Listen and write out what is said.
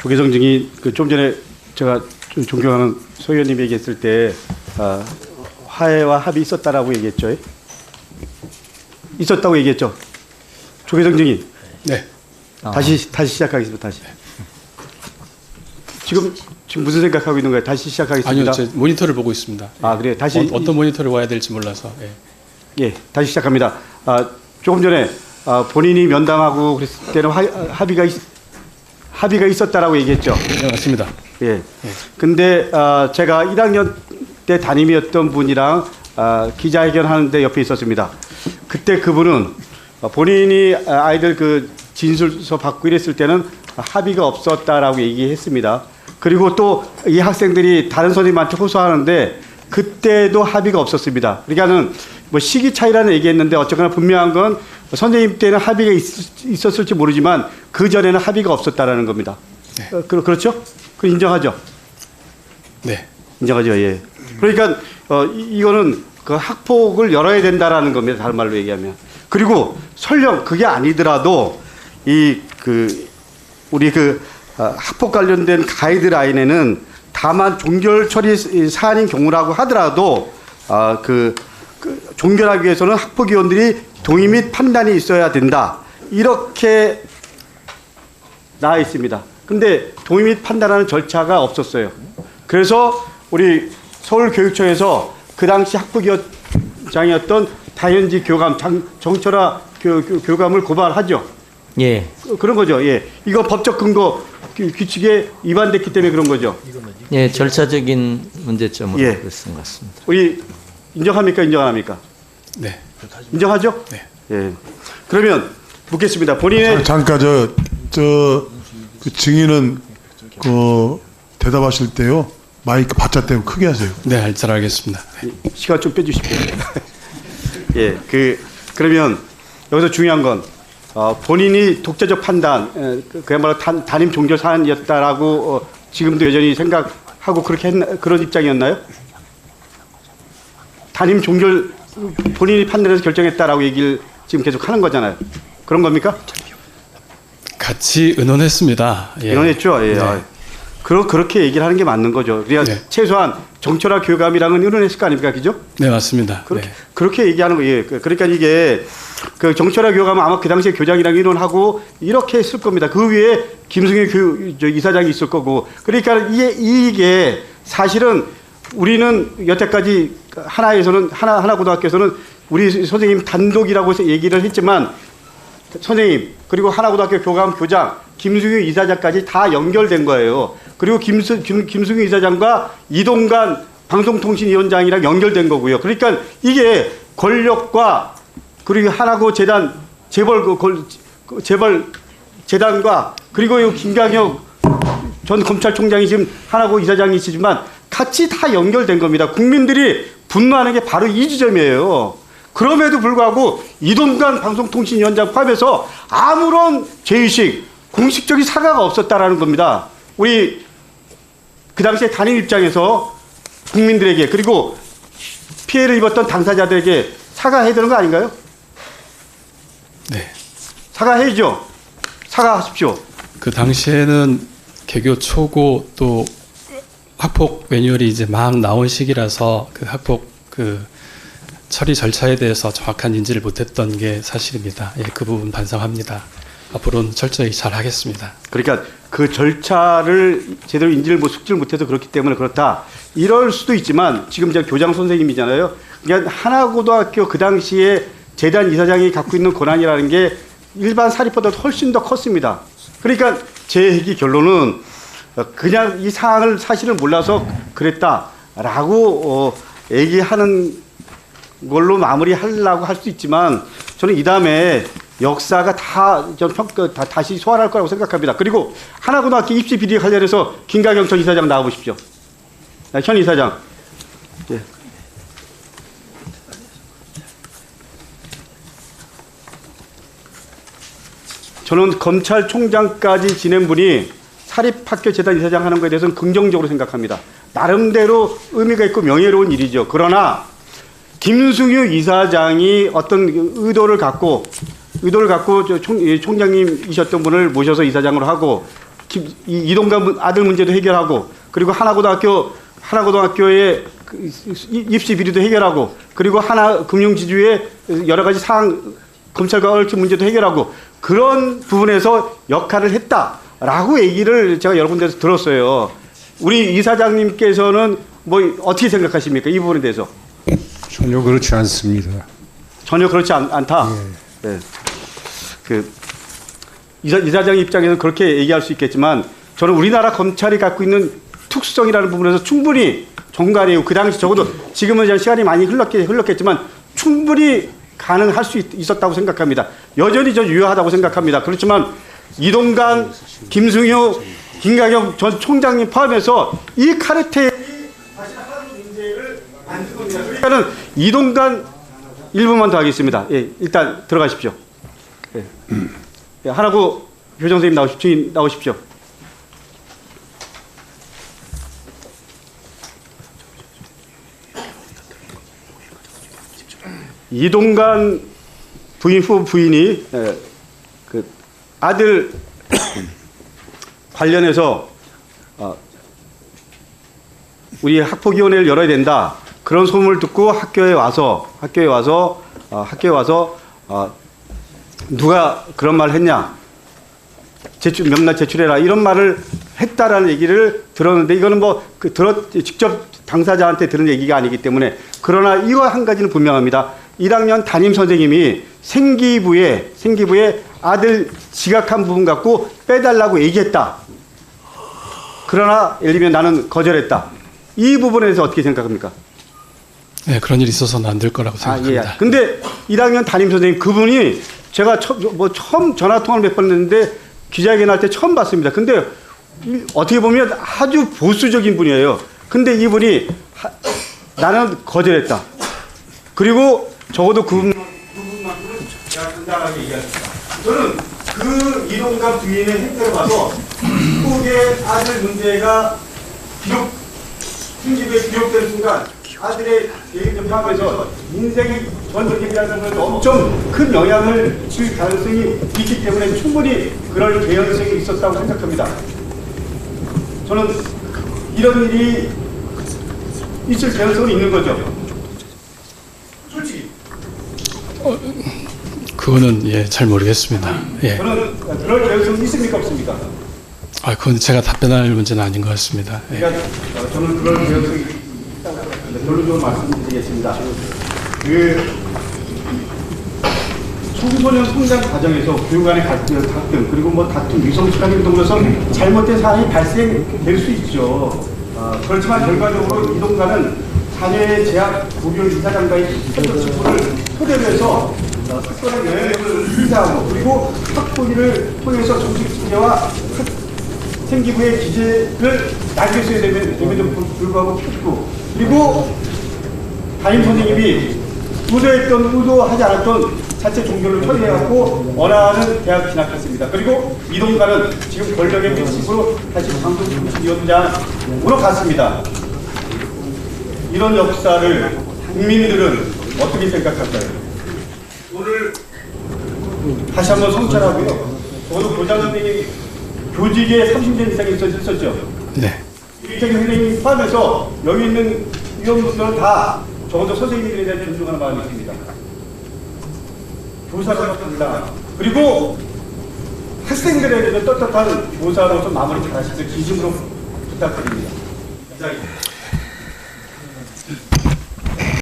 조계성 증인 좀 전에 제가 좀 존경하는 소 의원님이 얘기했을 때 화해와 합의 있었다라고 얘기했죠. 있었다고 얘기했죠. 조계성 증인. 네. 다시 시작하겠습니다. 다시. 지금 무슨 생각하고 있는 거예요? 다시 시작하겠습니다. 아니요, 제 모니터를 보고 있습니다. 아, 그래. 다시 어떤 모니터를 봐야 될지 몰라서. 예. 예, 다시 시작합니다. 조금 전에 본인이 면담하고 그랬을 때는 합의가 있었다라고 얘기했죠. 네, 맞습니다. 예. 근데 제가 1학년 때 담임이었던 분이랑 기자회견 하는데 옆에 있었습니다. 그때 그분은 본인이 아이들 그 진술서 받고 이랬을 때는 합의가 없었다라고 얘기했습니다. 그리고 또 이 학생들이 다른 선생님한테 호소하는데 그때도 합의가 없었습니다. 그러니까는 뭐 시기 차이라는 얘기했는데 어쨌거나 분명한 건 선생님 때는 합의가 있었을지 모르지만 그 전에는 합의가 없었다라는 겁니다. 네. 그렇죠? 그 인정하죠? 네. 인정하죠. 예. 그러니까 이거는 그 학폭을 열어야 된다라는 겁니다. 다른 말로 얘기하면. 그리고 설령 그게 아니더라도 우리 학폭 관련된 가이드라인에는 다만 종결 처리 사안인 경우라고 하더라도 종결하기 위해서는 학폭위원들이 동의 및 판단이 있어야 된다. 이렇게 나와 있습니다. 근데 동의 및 판단하는 절차가 없었어요. 그래서 우리 서울교육청에서 그 당시 학폭위원장이었던 다현지 교감, 정철아 교감을 고발하죠. 예. 그런 거죠. 예. 이거 법적 근거 규칙에 위반됐기 때문에 그런 거죠. 예, 절차적인 문제점으로 예. 그랬던 것 같습니다. 우리 인정합니까? 인정 안 합니까? 네. 인정하죠? 네. 예. 그러면 묻겠습니다. 본인의 잠깐 그 증인은 대답하실 때요 마이크 바짝 대고 크게 하세요. 네, 잘 알겠습니다. 네. 시간 좀 빼주십시오. 예. 그러면 여기서 중요한 건 본인이 독자적 판단, 그야말로 담임 종결 사안이었다라고 지금도 여전히 생각하고 그런 입장이었나요? 담임 종결 본인이 판단해서 결정했다라고 얘기를 지금 계속 하는 거잖아요. 그런 겁니까? 같이 의논했습니다. 예. 의논했죠. 예. 네. 그렇게 얘기를 하는 게 맞는 거죠. 그러니까 네. 최소한 정철아 교감이랑은 의논했을 거 아닙니까, 그죠? 네, 맞습니다. 그렇게 얘기하는 거예요. 그러니까 이게 그 정철아 교감은 아마 그 당시에 교장이랑 의논하고 이렇게 했을 겁니다. 그 위에 김승희 이사장이 있을 거고. 그러니까 이게 사실은 우리는 여태까지 하나고등학교에서는 우리 선생님 단독이라고 해서 얘기를 했지만 선생님 그리고 하나고등학교 교감 교장 김승희 이사장까지 다 연결된 거예요. 그리고 김승희 이사장과 이동관 방송통신위원장이랑 연결된 거고요. 그러니까 이게 권력과 그리고 하나고 재단 재벌 재단과 그리고 이 김강혁 전 검찰총장이 지금 하나고 이사장이시지만 같이 다 연결된 겁니다. 국민들이 분노하는 게 바로 이 지점이에요. 그럼에도 불구하고 이동관 방송통신위원장 포함해서 아무런 죄의식, 공식적인 사과가 없었다라는 겁니다. 우리 그 당시에 담임 입장에서 국민들에게 그리고 피해를 입었던 당사자들에게 사과해야 되는 거 아닌가요? 네. 사과해야죠. 사과하십시오. 그 당시에는 개교 초고 또 학폭 매뉴얼이 이제 막 나온 시기라서 그 학폭 처리 절차에 대해서 정확한 인지를 못했던 게 사실입니다. 예, 그 부분 반성합니다. 앞으로는 철저히 잘 하겠습니다. 그러니까 그 절차를 제대로 숙지를 못해서 그렇기 때문에 그렇다. 이럴 수도 있지만 지금 제가 교장 선생님이잖아요. 그러니까 하나고등학교 그 당시에 재단 이사장이 갖고 있는 권한이라는 게 일반 사립보다 훨씬 더 컸습니다. 그러니까 제 얘기 결론은 그냥 이 사항을 사실을 몰라서 그랬다라고 얘기하는 걸로 마무리하려고 할 수 있지만 저는 이 다음에 역사가 다시 소환할 거라고 생각합니다. 그리고 하나고등학교 입시 비리 관련해서 김강영 전 이사장 나와보십시오. 현 이사장. 예. 저는 검찰총장까지 지낸 분이 사립학교 재단 이사장 하는 것에 대해서는 긍정적으로 생각합니다. 나름대로 의미가 있고 명예로운 일이죠. 그러나 김승유 이사장이 어떤 의도를 갖고 총장님이셨던 분을 모셔서 이사장으로 하고 이동관 아들 문제도 해결하고, 그리고 하나고등학교의 그 입시 비리도 해결하고, 그리고 하나금융지주의 여러 가지 사항, 검찰과 얽힌 문제도 해결하고, 그런 부분에서 역할을 했다라고 얘기를 제가 여러 군데서 들었어요. 우리 이사장님께서는 뭐 어떻게 생각하십니까? 이 부분에 대해서. 전혀 그렇지 않습니다. 전혀 그렇지 않다. 네. 그 이사장 입장에서 그렇게 얘기할 수 있겠지만, 저는 우리나라 검찰이 갖고 있는 특수성이라는 부분에서 충분히 정관이고, 그 당시 적어도 지금은 이제 시간이 많이 흘렀겠지만 충분히 가능할 수 있었다고 생각합니다. 여전히 저 유효하다고 생각합니다. 그렇지만 이동관, 김승효, 김가경 전 총장님 포함해서 이 카르텔이 다시 하나도 문제를 만든 겁니다. 그러니까는 이동관 1분만 더 하겠습니다. 예, 일단 들어가십시오. 예. 예, 하나고 교장 선생님 나오십시오. 이동관 부인이 그 아들 관련해서 우리 학폭위원회를 열어야 된다, 그런 소문을 듣고 학교에 와서 누가 그런 말을 했냐, 명단 제출해라, 이런 말을 했다라는 얘기를 들었는데, 이거는 직접 당사자한테 들은 얘기가 아니기 때문에. 그러나 이거 한 가지는 분명합니다. 1학년 담임 선생님이 생기부에 아들 지각한 부분 갖고 빼달라고 얘기했다. 그러나 예를 들면 나는 거절했다. 이 부분에 대해서 어떻게 생각합니까? 네, 그런 일이 있어서는 안 될 거라고 생각합니다. 예. 근데 1학년 담임 선생님, 그분이 제가 처음 전화 통화를 몇 번 했는데 기자회견 할 때 처음 봤습니다. 근데 어떻게 보면 아주 보수적인 분이에요. 근데 이분이 나는 거절했다. 그리고 적어도 그 부분만큼은 제가 당당하게 얘기했습니다. 저는 그 이동관 부인의 행태를 봐서 한국의 아들 문제가 생기부에 기록되는 순간 아들의 개인을 포함해서 인생이 전적이라는 것은 엄청 큰 영향을 줄 가능성이 있기 때문에 충분히 그럴 개연성이 있었다고 생각합니다. 저는 이런 일이 있을 개연성은 있는 거죠. 솔직히. 그거는 잘 모르겠습니다. 예. 저는 그럴 개연성이 있습니까, 없습니까? 그건 제가 답변할 문제는 아닌 것 같습니다. 예. 그러니까 저는 그럴 개연성이 있다고 생각합니다. 결론적으로 말씀드리겠습니다. 청소년 성장 과정에서 교육 간의 갈등, 그리고 다툼, 위성축하는 등으로서 잘못된 사안이 발생될 수 있죠. 그렇지만 결과적으로 이동관은 자녀의 재학 고교 이사장과의 협조 직후를 토대로 해서 특권의 영향력을 인사하고, 그리고 학폭위를 통해서 정식 징계와 생기부의 기재를 남겼어야 됨에도 불구하고 폈고, 그리고 담임 선생님이 의도하지 않았던 자체 종교를 처리해갖고 원하는 대학 진학했습니다. 그리고 이동관은 지금 권력의 핵심으로 다시 방송통신위원장으로 갔습니다. 이런 역사를 국민들은 어떻게 생각할까요? 오늘 다시 한번 성찰하고요. 오늘 교장 선생님이 교직에 30년 이상 있었죠. 네. 이태규 선생님 포함해서 여기 있는 위원분들은 다 적어도 선생님들에 대한 존중하는 마음이 있습니다. 교사로서 당당, 그리고 학생들에 대한 떳떳한 교사로서 마무리 잘하시길 진심으로 부탁드립니다.